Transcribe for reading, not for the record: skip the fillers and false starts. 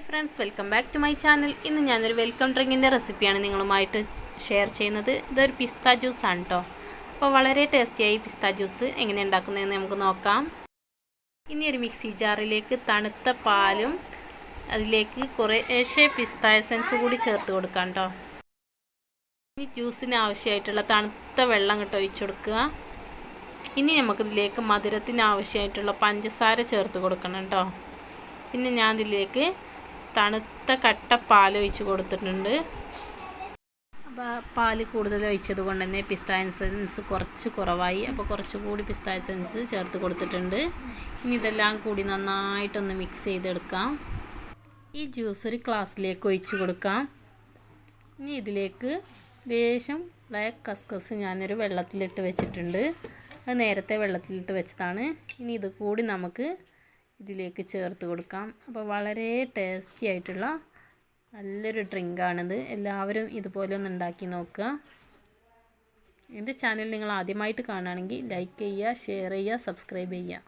Friends, welcome back to my channel. ഇന്ന് ഞാനൊരു welcome ഡ്രിങ്കിൻ്റെ റെസിപ്പിയാണ് നിങ്ങളുമായിട്ട് ഷെയർ ചെയ്യുന്നത്. ഇതൊരു പിസ്ത ജ്യൂസാണ് കേട്ടോ. അപ്പോൾ വളരെ ടേസ്റ്റിയായി പിസ്ത ജ്യൂസ് എങ്ങനെ ഉണ്ടാക്കുന്നതെന്ന് നമുക്ക് നോക്കാം. ഇനി ഒരു മിക്സി ജാറിലേക്ക് തണുത്ത പാലും അതിലേക്ക് കുറേശ്ശെ പിസ്ത എസൻസ് കൂടി ചേർത്ത് കൊടുക്കാം കേട്ടോ. ഇനി ജ്യൂസിന് ആവശ്യമായിട്ടുള്ള തണുത്ത വെള്ളം കേട്ടോ ഒഴിച്ചു കൊടുക്കുക. ഇനി നമുക്കിതിലേക്ക് മധുരത്തിന് ആവശ്യമായിട്ടുള്ള പഞ്ചസാര ചേർത്ത് കൊടുക്കണം കേട്ടോ. പിന്നെ ഞാൻ ഇതിലേക്ക് തണുത്ത കട്ട പാൽ ഒഴിച്ച് കൊടുത്തിട്ടുണ്ട്. അപ്പോൾ പാൽ കൂടുതൽ ഒഴിച്ചത് കൊണ്ട് തന്നെ പിസ്ത എസൻസ് കുറച്ച് കുറവായി. അപ്പോൾ കുറച്ചുകൂടി പിസ്ത എസൻസ് ചേർത്ത് കൊടുത്തിട്ടുണ്ട്. ഇനി ഇതെല്ലാം കൂടി നന്നായിട്ടൊന്ന് മിക്സ് ചെയ്തെടുക്കാം. ഈ ജ്യൂസ് ഒരു ഗ്ലാസ്സിലേക്ക് ഒഴിച്ച് കൊടുക്കാം. ഇനി ഇതിലേക്ക് ലേശം ബ്ലാക്ക് കസ്കസ് ഞാനൊരു വെള്ളത്തിലിട്ട് വെച്ചിട്ടുണ്ട്. അത് നേരത്തെ വെള്ളത്തിലിട്ട് വെച്ചതാണ്. ഇനി ഇത് കൂടി നമുക്ക് ഇതിലേക്ക് ചേർത്ത് കൊടുക്കാം. അപ്പോൾ വളരെ ടേസ്റ്റി ആയിട്ടുള്ള നല്ലൊരു ഡ്രിങ്കാണിത്. എല്ലാവരും ഇതുപോലെ ഒന്ന് ഉണ്ടാക്കി നോക്കുക. എൻ്റെ ചാനൽ നിങ്ങൾ ആദ്യമായിട്ട് കാണുകയാണെങ്കിൽ ലൈക്ക് ചെയ്യുക, ഷെയർ ചെയ്യുക, സബ്സ്ക്രൈബ് ചെയ്യുക.